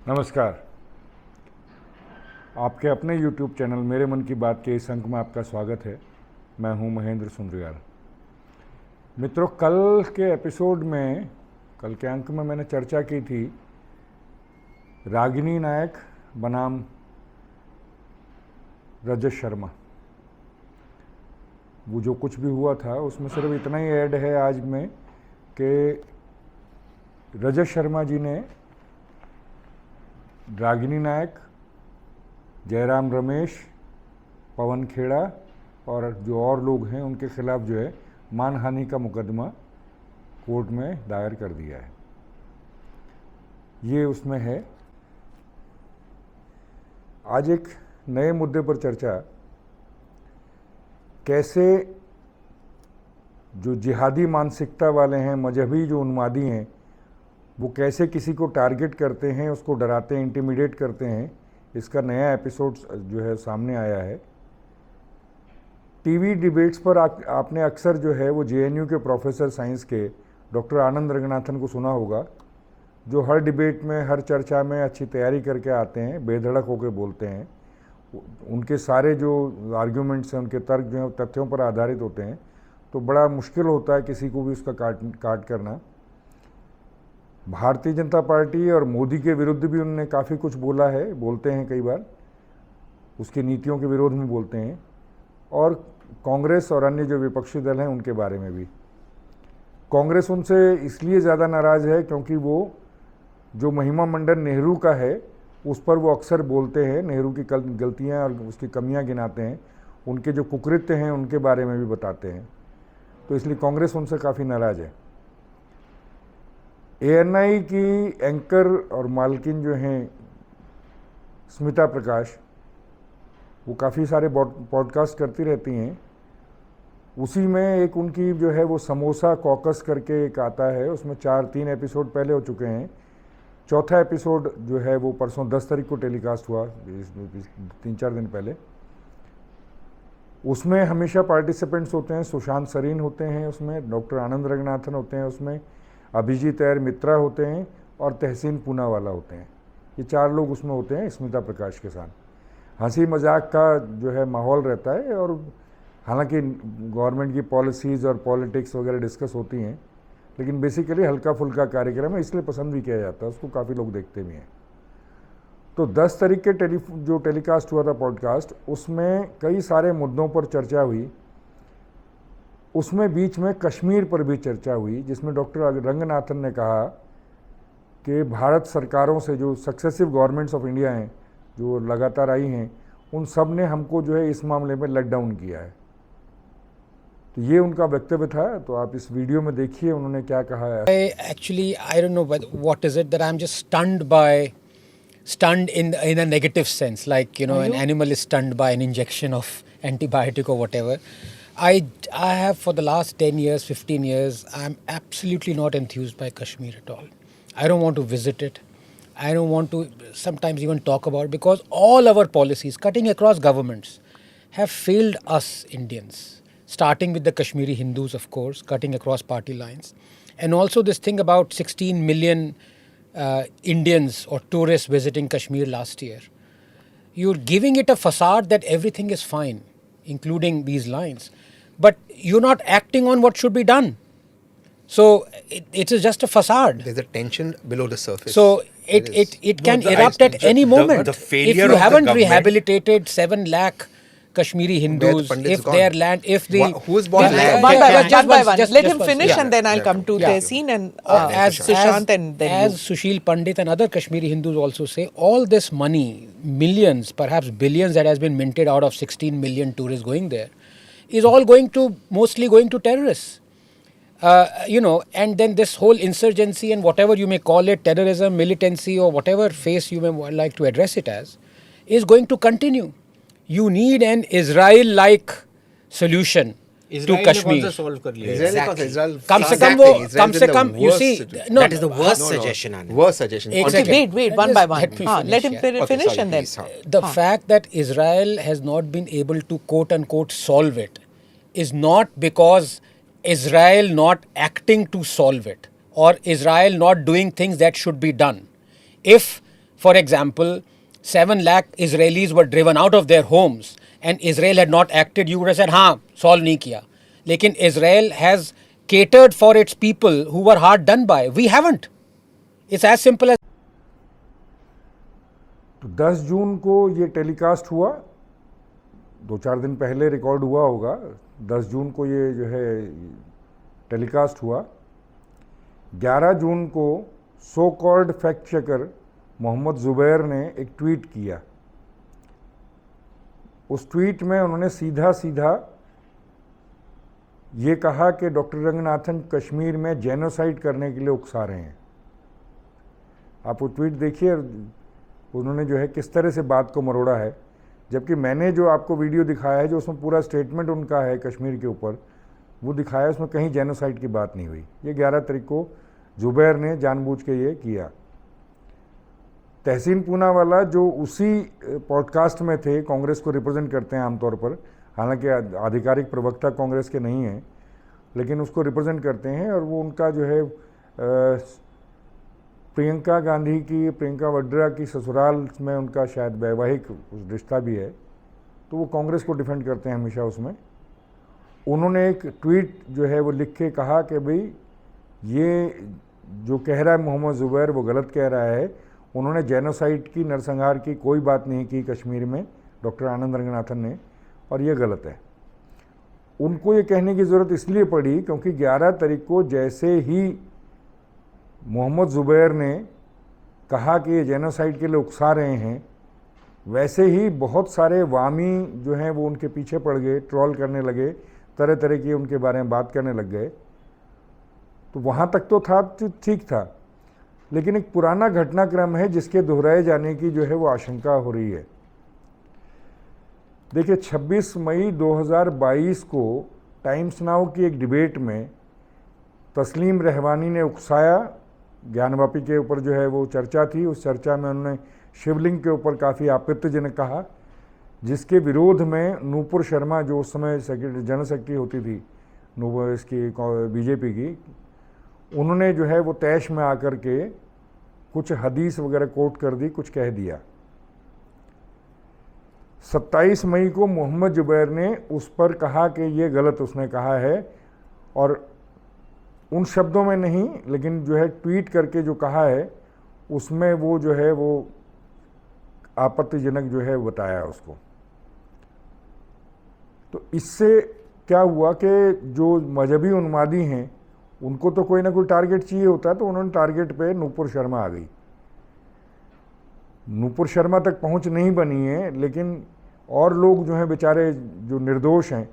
नमस्कार। आपके अपने YouTube चैनल मेरे मन की बात के इस अंक में आपका स्वागत है। मैं हूं महेंद्र सुंदरियाल। मित्रों, कल के अंक में मैंने चर्चा की थी रागिनी नायक बनाम रजत शर्मा। वो जो कुछ भी हुआ था उसमें सिर्फ इतना ही ऐड है आज में कि रजत शर्मा जी ने रागिनी नायक, जयराम रमेश, पवन खेड़ा और जो और लोग हैं उनके खिलाफ जो है मानहानि का मुकदमा कोर्ट में दायर कर दिया है। ये उसमें है। आज एक नए मुद्दे पर चर्चा, कैसे जो जिहादी मानसिकता वाले हैं, मजहबी जो उन्मादी हैं, वो कैसे किसी को टारगेट करते हैं, उसको डराते हैं, इंटिमिडेट करते हैं। इसका नया एपिसोड जो है सामने आया है। टीवी डिबेट्स पर आपने अक्सर जो है वो जेएनयू के प्रोफेसर साइंस के डॉक्टर आनंद रंगनाथन को सुना होगा, जो हर डिबेट में, हर चर्चा में अच्छी तैयारी करके आते हैं, बेधड़क होकर बोलते हैं। उनके सारे जो आर्ग्यूमेंट्स हैं, उनके तर्क जो हैं तथ्यों पर आधारित होते हैं, तो बड़ा मुश्किल होता है किसी को भी उसका काट करना। भारतीय जनता पार्टी और मोदी के विरुद्ध भी उन्होंने काफ़ी कुछ बोला है, बोलते हैं कई बार, उसकी नीतियों के विरोध में बोलते हैं, और कांग्रेस और अन्य जो विपक्षी दल हैं उनके बारे में भी। कांग्रेस उनसे इसलिए ज़्यादा नाराज़ है क्योंकि वो जो महिमा मंडन नेहरू का है उस पर वो अक्सर बोलते हैं, नेहरू की गलतियाँ और उसकी कमियाँ गिनाते हैं, उनके जो कुकृत्य हैं उनके बारे में भी बताते हैं। तो इसलिए कांग्रेस उनसे काफ़ी नाराज़ है। एएनआई की एंकर और मालकिन जो हैं स्मिता प्रकाश, वो काफ़ी सारे पॉडकास्ट करती रहती हैं। उसी में एक उनकी जो है वो समोसा कॉकस करके एक आता है, उसमें 3 एपिसोड पहले हो चुके हैं। चौथा एपिसोड जो है वो परसों 10 तारीख को टेलीकास्ट हुआ, 3-4 दिन पहले। उसमें हमेशा पार्टिसिपेंट्स होते हैं, सुशांत सरीन होते हैं उसमें, डॉक्टर आनंद रंगनाथन होते हैं उसमें, अभिजीत ऐर मित्रा होते हैं और तहसीन पूनावाला होते हैं। ये 4 लोग उसमें होते हैं स्मिता प्रकाश के साथ। हंसी मजाक का जो है माहौल रहता है, और हालांकि गवर्नमेंट की पॉलिसीज़ और पॉलिटिक्स वगैरह डिस्कस होती हैं, लेकिन बेसिकली हल्का फुल्का कार्यक्रम है, इसलिए पसंद भी किया जाता है, उसको काफ़ी लोग देखते भी हैं। तो 10 तारीख के जो टेलीकास्ट हुआ था पॉडकास्ट, उसमें कई सारे मुद्दों पर चर्चा हुई। उसमें बीच में कश्मीर पर भी चर्चा हुई, जिसमें डॉक्टर रंगनाथन ने कहा कि भारत सरकारों से, जो सक्सेसिव गवर्नमेंट्स ऑफ इंडिया हैं जो लगातार आई हैं, उन सब ने हमको जो है इस मामले में लेट डाउन किया है। तो ये उनका वक्तव्य था, तो आप इस वीडियो में देखिए उन्होंने क्या कहा है। I don't know what is it that I'm just stunned in a negative sense, like an animal is stunned by an injection of antibiotic or whatever. I have for the last 10 years, 15 years, I'm absolutely not enthused by Kashmir at all. I don't want to visit it. I don't want to sometimes even talk about it, because all our policies cutting across governments have failed us Indians, starting with the Kashmiri Hindus, of course, cutting across party lines. And also this thing about 16 million Indians or tourists visiting Kashmir last year. You're giving it a facade that everything is fine, including these lines. But you're not acting on what should be done. So it is just a facade. There's a tension below the surface. So it can erupt at any moment. The failure if you of the haven't government, rehabilitated 7 lakh Kashmiri Hindus, if their land, if the... Who's bought land? One by one. Let him one finish, second. and then I'll come to Tehseen and Sushant, and then as Sushil Pandit and other Kashmiri Hindus also say, all this money, millions, perhaps billions, that has been minted out of 16 million tourists going there, is all mostly going to terrorists. And then this whole insurgency and whatever you may call it, terrorism, militancy, or whatever face you may like to address it as, is going to continue. You need an Israel-like solution to Kashmir. कम से कम you see, no, that is the worst suggestion. Worst suggestion. Exactly. wait, one by one. Let me Let finish, him finish, and then the fact that Israel has not been able to quote unquote solve it is not because Israel not acting to solve it or Israel not doing things that should be done. If For example, 7 lakh Israelis were driven out of their homes and Israel had not acted, you would have said, हाँ, solve नहीं किया. लेकिन Israel has catered for its people who were hard done by. We haven't. It's as simple as. तो 10 जून को ये telecast हुआ, 2-4 दिन पहले रिकॉर्ड हुआ होगा. 10 जून को ये जो है टेलीकास्ट हुआ. 11 जून को so called fact checker Mohammed Zubair ने एक ट्वीट किया. उस ट्वीट में उन्होंने सीधा सीधा ये कहा कि डॉक्टर रंगनाथन कश्मीर में जेनोसाइड करने के लिए उकसा रहे हैं. आप वो ट्वीट देखिए, उन्होंने जो है किस तरह से बात को मरोड़ा है. जबकि मैंने जो आपको वीडियो दिखाया है, जो उसमें पूरा स्टेटमेंट उनका है कश्मीर के ऊपर, वो दिखाया, उसमें कहीं जेनोसाइड की बात नहीं हुई. ये 11 तारीख को जुबैर ने जानबूझ के ये किया. तहसीन पूनावाला जो उसी पॉडकास्ट में थे, कांग्रेस को रिप्रेजेंट करते हैं आमतौर पर, हालांकि आधिकारिक प्रवक्ता कांग्रेस के नहीं हैं, लेकिन उसको रिप्रेजेंट करते हैं. और वो उनका जो है प्रियंका गांधी की, प्रियंका वड्रा की ससुराल में उनका शायद वैवाहिक रिश्ता भी है, तो वो कांग्रेस को डिफेंड करते हैं हमेशा. उसमें उन्होंने एक ट्वीट जो है वो लिख के कहा कि भाई ये जो कह रहा है मोहम्मद जुबैर वो गलत कह रहा है. उन्होंने जेनोसाइड की, नरसंहार की कोई बात नहीं की कश्मीर में, डॉक्टर आनंद रंगनाथन ने, और ये गलत है. उनको ये कहने की ज़रूरत इसलिए पड़ी क्योंकि 11 तारीख को जैसे ही मोहम्मद जुबैर ने कहा कि ये जेनोसाइड के लिए उकसा रहे हैं, वैसे ही बहुत सारे वामी जो हैं वो उनके पीछे पड़ गए, ट्रोल करने लगे, तरह तरह की उनके बारे में बात करने लग गए. तो वहाँ तक तो था, ठीक था, लेकिन एक पुराना घटनाक्रम है जिसके दोहराए जाने की जो है वो आशंका हो रही है. देखिए 26 मई 2022 को टाइम्स नाउ की एक डिबेट में तस्लीम रहवानी ने उकसाया. ज्ञानवापी के ऊपर जो है वो चर्चा थी. उस चर्चा में उन्होंने शिवलिंग के ऊपर काफ़ी आपत्तिजनक कहा, जिसके विरोध में नूपुर शर्मा, जो उस समय जनरल सेक्रेटरी होती थी इसकी बीजेपी की, उन्होंने जो है वो तैश में आकर के कुछ हदीस वगैरह कोट कर दी, कुछ कह दिया. 27 मई को मोहम्मद जुबैर ने उस पर कहा कि ये गलत उसने कहा है, और उन शब्दों में नहीं, लेकिन जो है ट्वीट करके जो कहा है उसमें वो जो है वो आपत्तिजनक जो है बताया उसको. तो इससे क्या हुआ कि जो मजहबी उन्मादी हैं उनको तो कोई ना कोई टारगेट चाहिए होता है, तो उन्होंने टारगेट पे नूपुर शर्मा आ गई. नूपुर शर्मा तक पहुंच नहीं बनी है, लेकिन और लोग जो हैं बेचारे जो निर्दोष हैं,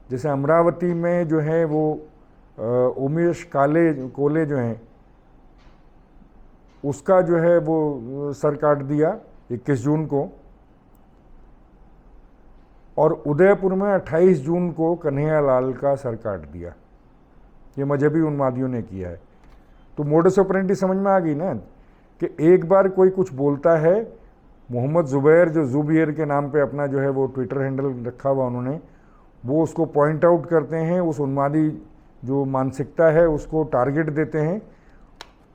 जैसे अमरावती में जो है वो उमेश कोले जो हैं, उसका जो है वो सर काट दिया 21 जून को, और उदयपुर में 28 जून को कन्हैयालाल का सर काट दिया. ये मजहबी उन्मादियों ने किया है. तो मोडस ऑपरेंडी समझ में आ गई ना, कि एक बार कोई कुछ बोलता है, मोहम्मद जुबैर जो जुबियर के नाम पे अपना जो है वो ट्विटर हैंडल रखा हुआ उन्होंने, वो उसको पॉइंट आउट करते हैं, उस उन्मादी जो मानसिकता है उसको टारगेट देते हैं,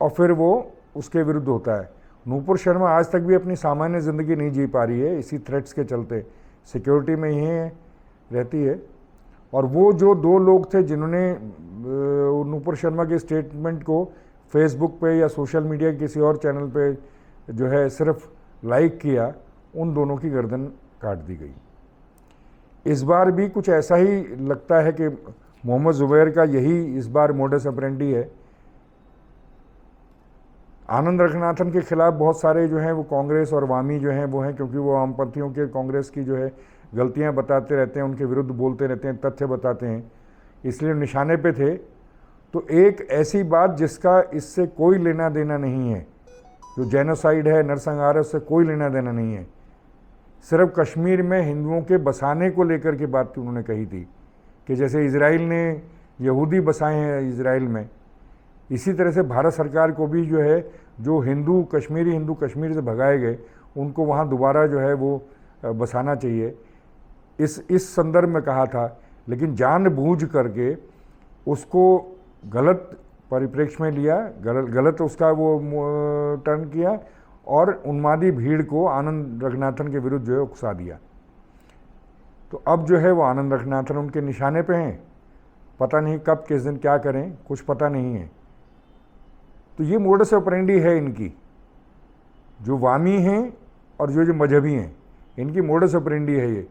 और फिर वो उसके विरुद्ध होता है. नूपुर शर्मा आज तक भी अपनी सामान्य ज़िंदगी नहीं जी पा रही है, इसी थ्रेट्स के चलते. सिक्योरिटी में ही रहती है. और वो जो 2 लोग थे जिन्होंने नूपुर शर्मा के स्टेटमेंट को फेसबुक पे या सोशल मीडिया के किसी और चैनल पे जो है सिर्फ लाइक किया, उन दोनों की गर्दन काट दी गई. इस बार भी कुछ ऐसा ही लगता है कि मोहम्मद जुबैर का यही इस बार मोडस ऑपरेंडी है. आनंद रंगनाथन के खिलाफ बहुत सारे जो हैं वो कांग्रेस और वामी जो हैं वो हैं, क्योंकि वो वामपंथियों के कांग्रेस की जो है गलतियां बताते रहते हैं, उनके विरुद्ध बोलते रहते हैं, तथ्य बताते हैं, इसलिए निशाने पे थे. तो एक ऐसी बात जिसका इससे कोई लेना देना नहीं है, जो जेनोसाइड है, नरसंहार है, उससे कोई लेना देना नहीं है, सिर्फ कश्मीर में हिंदुओं के बसाने को लेकर के बात उन्होंने कही थी, कि जैसे इजराइल ने यहूदी बसाए हैं इजराइल में, इसी तरह से भारत सरकार को भी जो है जो कश्मीरी हिंदू कश्मीर से भगाए गए उनको वहाँ दोबारा जो है वो बसाना चाहिए, इस संदर्भ में कहा था. लेकिन जानबूझ करके उसको गलत परिप्रेक्ष्य में लिया, गलत उसका वो टर्न किया, और उन्मादी भीड़ को आनंद रंगनाथन के विरुद्ध जो है उकसा दिया। तो अब जो है वो आनंद रंगनाथन उनके निशाने पे हैं, पता नहीं कब किस दिन क्या करें, कुछ पता नहीं है। तो ये मोडस ऑपरेंडी है इनकी, जो वामी हैं और जो मजहबी हैं, इनकी मोडस ऑपरेंडी है ये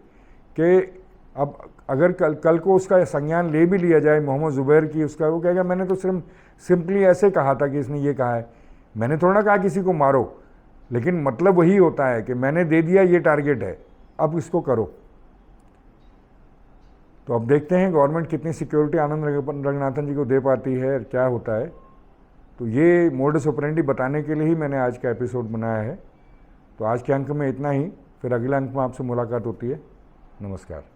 कि अब अगर कल को उसका संज्ञान ले भी लिया जाए मोहम्मद ज़ुबैर की, उसका वो कहेगा मैंने तो सिर्फ सिंपली ऐसे कहा था कि इसने ये कहा है, मैंने थोड़ा ना कहा किसी को मारो, लेकिन मतलब वही होता है कि मैंने दे दिया, ये टारगेट है, अब इसको करो। तो अब देखते हैं गवर्नमेंट कितनी सिक्योरिटी आनंद रंगनाथन जी को दे पाती है, क्या होता है। तो ये मोडस ऑपरेंडी बताने के लिए ही मैंने आज का एपिसोड बनाया है। तो आज के अंक में इतना ही, फिर अगले अंक में आपसे मुलाकात होती है। नमस्कार।